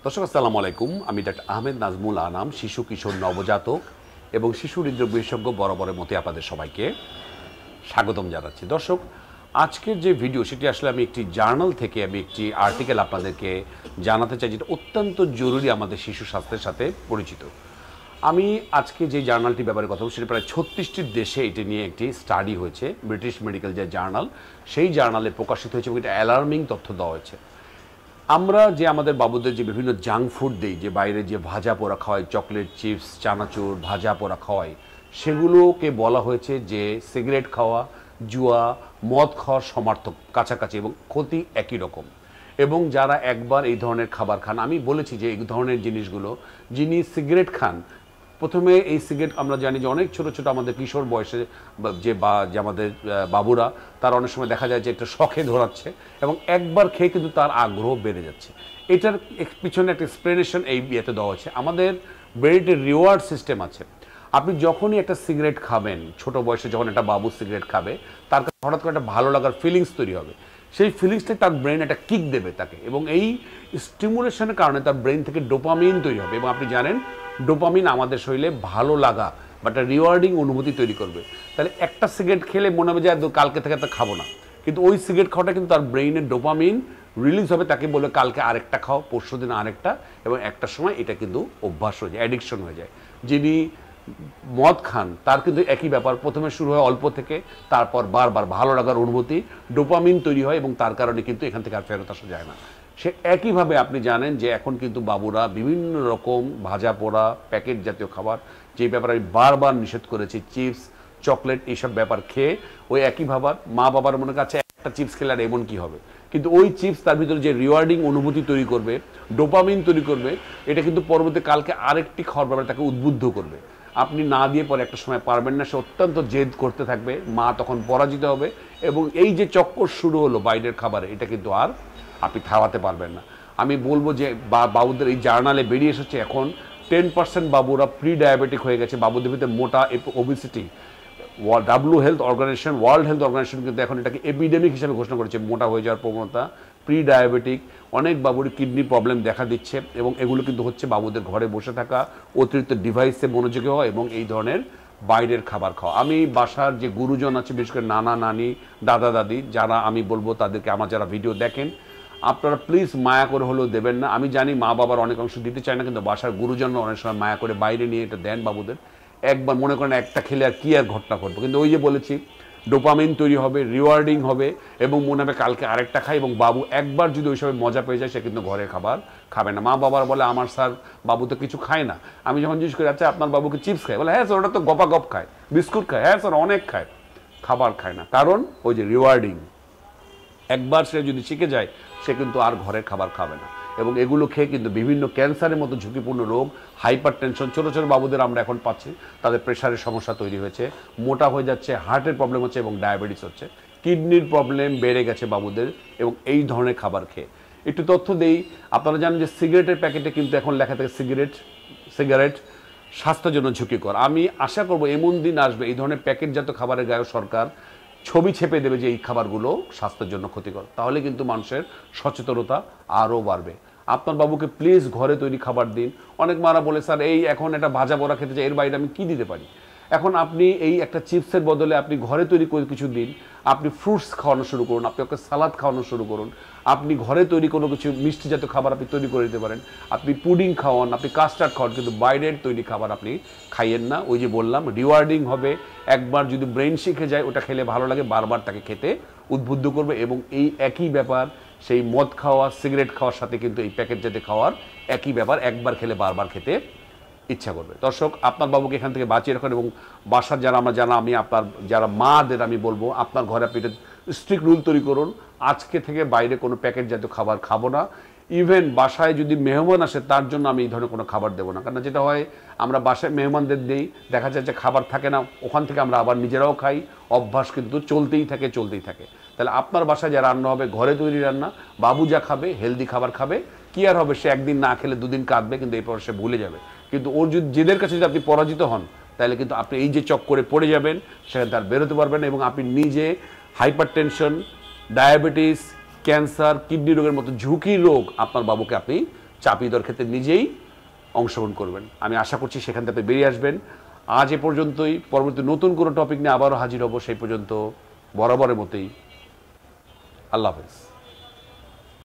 দর্শক আসসালামু আলাইকুম। আমি ডাক্তার আহমেদ নাজমুল আনাম, শিশু কিশোর নবজাতক এবং শিশু হৃদরোগ বিশেষজ্ঞ। বরাবরের মতো আপনাদের সবাইকে স্বাগতম জানাচ্ছি। দর্শক, আজকের যে ভিডিও সেটি আসলে আমি একটি জার্নাল থেকে একটি আর্টিকেল আপনাদেরকে জানাতে চাই, যেটা অত্যন্ত জরুরি আমাদের শিশু স্বাস্থ্যের সাথে পরিচিত। আমি আজকে যে জার্নালটির ব্যাপারে কথা বলছি, সেটা প্রায় 36টি দেশে এটি নিয়ে একটি স্টাডি হয়েছে। ব্রিটিশ মেডিকেল যে জার্নাল, সেই জার্নালে প্রকাশিত হয়েছে এবং এটা অ্যালার্মিং তথ্য দেওয়া হয়েছে। আমরা যে আমাদের বাবুদের যে বিভিন্ন জাঙ্ক ফুড দিই, যে বাইরে যে ভাজা পোড়া খাওয়াই, চকলেট, চিপস, চানাচুর, ভাজা পোড়া খাওয়াই, সেগুলোকে বলা হয়েছে যে সিগারেট খাওয়া, জুয়া, মদ খাওয়ার সমার্থক কাছাকাছি এবং ক্ষতি একই রকম। এবং যারা একবার এই ধরনের খাবার খান, আমি বলেছি যে এই ধরনের জিনিসগুলো, যিনি সিগারেট খান, প্রথমে এই সিগারেট আমরা জানি যে অনেক ছোট ছোট আমাদের কিশোর বয়সে যে আমাদের বাবুরা, তারা অনেক সময় দেখা যায় যে একটা শখে ধরাচ্ছে এবং একবার খেয়ে কিন্তু তার আগ্রহ বেড়ে যাচ্ছে। এটার পিছনে একটা এক্সপ্লেনেশন এই ইয়েতে দেওয়া হচ্ছে। আমাদের ব্রেইনে রিওয়ার্ড সিস্টেম আছে। আপনি যখনই একটা সিগারেট খাবেন, ছোট বয়সে যখন একটা বাবু সিগারেট খাবে, তার কাছে হঠাৎ করে একটা ভালো লাগার ফিলিংস তৈরি হবে। সেই ফিলিংসটাই তার ব্রেন একটা কিক দেবে তাকে, এবং এই স্টিমুলেশনের কারণে তার ব্রেন থেকে ডোপামিন তৈরি হবে। এবং আপনি জানেন, ডোপামিন আমাদের শরীরে ভালো লাগা বা একটা রিওয়ার্ডিং অনুভূতি তৈরি করবে। তাহলে একটা সিগারেট খেলে মনে হবে যে কালকে থেকে তো খাবো না, কিন্তু ওই সিগারেট খাওয়াটা কিন্তু তার ব্রেইনে ডোপামিন রিলিজ হবে, তাকে বলে কালকে আরেকটা খাও, পরশু দিন আরেকটা, এবং একটা সময় এটা কিন্তু অভ্যাস হয়ে যায়, অ্যাডিকশন হয়ে যায়। যিনি মদ খান, তার কিন্তু একই ব্যাপার। প্রথমে শুরু হয় অল্প থেকে, তারপর বারবার ভালো লাগার অনুভূতি, ডোপামিন তৈরি হয়, এবং তার কারণে কিন্তু এখান থেকে আর ফেরত আসা যায় না। সে একইভাবে আপনি জানেন যে এখন কিন্তু বাবুরা বিভিন্ন রকম ভাজা পোড়া প্যাকেট জাতীয় খাবার, যে ব্যাপারে আমি বারবার নিষেধ করেছি, চিপস, চকলেট, এইসব ব্যাপার খেয়ে ওই একই ভাবার মা বাবার মনে কাছে একটা চিপস খেলে আর এমন কী হবে, কিন্তু ওই চিপস তার ভিতরে যে রিওয়ার্ডিং অনুভূতি তৈরি করবে, ডোপামিন তৈরি করবে, এটা কিন্তু পরবর্তী কালকে আরেকটি খাওয়ার ব্যাপারে তাকে উদ্বুদ্ধ করবে। আপনি না দিয়ে পরে একটা সময় পারবেন না, সে অত্যন্ত জেদ করতে থাকবে, মা তখন পরাজিত হবে, এবং এই যে চক্কর শুরু হলো বাইরের খাবারে, এটা কিন্তু আর আপনি থামাতে পারবেন না। আমি বলবো যে বাবুদের এই জার্নালে বেরিয়ে এসেছে এখন 10% বাবুরা প্রি ডায়াবেটিক হয়ে গেছে। বাবুদের ভিতরে মোটা, ওবেসিটি, ওয়ার্ল্ড হেলথ অর্গানাইজেশন কিন্তু এখন এটাকে এপিডেমিক হিসেবে ঘোষণা করেছে। মোটা হয়ে যাওয়ার প্রবণতা, প্রি ডায়াবেটিক, অনেক বাবুর কিডনি প্রবলেম দেখা দিচ্ছে, এবং এগুলো কিন্তু হচ্ছে বাবুদের ঘরে বসে থাকা, অতিরিক্ত ডিভাইসে মনোযোগী হওয়া এবং এই ধরনের বাইরের খাবার খাওয়া। আমি বাসার যে গুরুজন আছে, বিশেষ করে নানা নানি, দাদা দাদি, যারা আমি বলবো তাদেরকে, আমার যারা ভিডিও দেখেন, আপনারা প্লিজ মায়া করে হলেও দেবেন না। আমি জানি মা বাবার অনেক অংশ দিতে চায় না, কিন্তু বাসার গুরুজনরা অনেক সময় মায়া করে বাইরে নিয়ে এটা দেন বাবুদের। একবার মনে করেন একটা খেলে আর কি আর ঘটনা ঘটবে, কিন্তু ওই যে বলেছি, ডোপামিন তৈরি হবে, রিওয়ার্ডিং হবে, এবং মনে হবে কালকে আরেকটা খাই, এবং বাবু একবার যদি ওই সময় মজা পেয়ে যায়, সে কিন্তু ঘরের খাবার খাবে না। মা বাবার বলে, আমার স্যার বাবু তো কিছু খায় না। আমি যখন জিজ্ঞেস করি, আচ্ছা আপনার বাবুকে চিপস খায়? বলে হ্যাঁ স্যার, ওটা তো গপা গপ খায়, বিস্কুট খায়। হ্যাঁ স্যার, অনেক খায়, খাবার খায় না। কারণ ওই যে রিওয়ার্ডিং, একবার সে যদি শিখে যায়, সে কিন্তু আর ঘরের খাবার খাবে না। এবং এগুলো খেয়ে কিন্তু বিভিন্ন ক্যান্সারের মতো ঝুঁকিপূর্ণ রোগ, হাইপার টেনশন, ছোটো ছোটো বাবুদের আমরা এখন পাচ্ছি, তাদের প্রেশারের সমস্যা তৈরি হয়েছে, মোটা হয়ে যাচ্ছে, হার্টের প্রবলেম হচ্ছে, এবং ডায়াবেটিস হচ্ছে, কিডনির প্রবলেম বেড়ে গেছে বাবুদের, এবং এই ধরনের খাবার খেয়ে। একটু তথ্য দেই, আপনারা জানেন যে সিগারেটের প্যাকেটে কিন্তু এখন লেখা থাকে সিগারেট স্বাস্থ্যের জন্য ঝুঁকিকর। আমি আশা করব এমন দিন আসবে, এই ধরনের প্যাকেটজাত খাবারের গায়ে সরকার ছবি ছেপে দেবে যে এই খাবারগুলো স্বাস্থ্যের জন্য ক্ষতিকর। তাহলে কিন্তু মানুষের সচেতনতা আরও বাড়বে। আপনার বাবুকে প্লিজ ঘরে তৈরি খাবার দিন। অনেক মারা বলে, স্যার এই এখন একটা ভাজা পোড়া খেতে চাই, এর বাইরে আমি কী দিতে পারি? এখন আপনি এই একটা চিপসের বদলে আপনি ঘরে তৈরি করে কিছু দিন। আপনি ফ্রুটস খাওয়ানো শুরু করুন, আপনি ওকে সালাদ খাওয়ানো শুরু করুন, আপনি ঘরে তৈরি কোনো কিছু মিষ্টি জাতীয় খাবার আপনি তৈরি করে দিতে পারেন, আপনি পুডিং খাওয়ান, আপনি কাস্টার্ড খাওয়ান, কিন্তু বাইরের তৈরি খাবার আপনি খাইয়েন না। ওই যে বললাম, রিওয়ার্ডিং হবে, একবার যদি ব্রেন শিখে যায়, ওটা খেলে ভালো লাগে, বারবার তাকে খেতে উদ্বুদ্ধ করবে। এবং এই একই ব্যাপার সেই মদ খাওয়া, সিগারেট খাওয়ার সাথে কিন্তু এই প্যাকেট জাতীয় খাওয়ার একই ব্যাপার, একবার খেলে বারবার খেতে ইচ্ছা করবে। দর্শক, আপনার বাবুকে এখান থেকে বাঁচিয়ে রাখুন, এবং বাসার আমি আপনার যারা মাদের আমি বলবো, আপনার ঘরে আপনি এটা স্ট্রিক্ট রুল তৈরি করুন, আজকে থেকে বাইরে কোনো প্যাকেট জাতীয় খাবার খাবো না। ইভেন বাসায় যদি মেহমান আসে, তার জন্য আমি এই ধরনের কোনো খাবার দেবো না। কারণ যেটা হয়, আমরা বাসায় মেহমানদের দিই, দেখা যায় যে খাবার থাকে না, ওখান থেকে আমরা আবার নিজেরাও খাই, অভ্যাস কিন্তু চলতেই থাকে। তাহলে আপনার বাসায় যা রান্না হবে, ঘরে তৈরি রান্না, বাবু যা খাবে, হেলদি খাবার খাবে। কি আর হবে, সে একদিন না খেলে দুদিন কাঁদবে, কিন্তু এরপর সে ভুলে যাবে। কিন্তু ওর যদি জেদের কাছে যদি আপনি পরাজিত হন, তাহলে কিন্তু আপনি এই যে চক্করে পড়ে যাবেন, সেখানে তার বেরোতে পারবেন না, এবং আপনি নিজে hyper tension, diabetes, cancer, kidney রোগের মতো ঝুঁকির রোগ আপনার বাবুকে আপনি চাপিয়ে দেওয়ার ক্ষেত্রে নিজেই অংশগ্রহণ করবেন। আমি আশা করছি সেখান থেকে বেরিয়ে আসবেন। আজ এ পর্যন্তই। পরবর্তী নতুন কোনো টপিক নিয়ে আবারও হাজির হব। সেই পর্যন্ত বরাবরের মতোই আল্লাহ হাফেজ।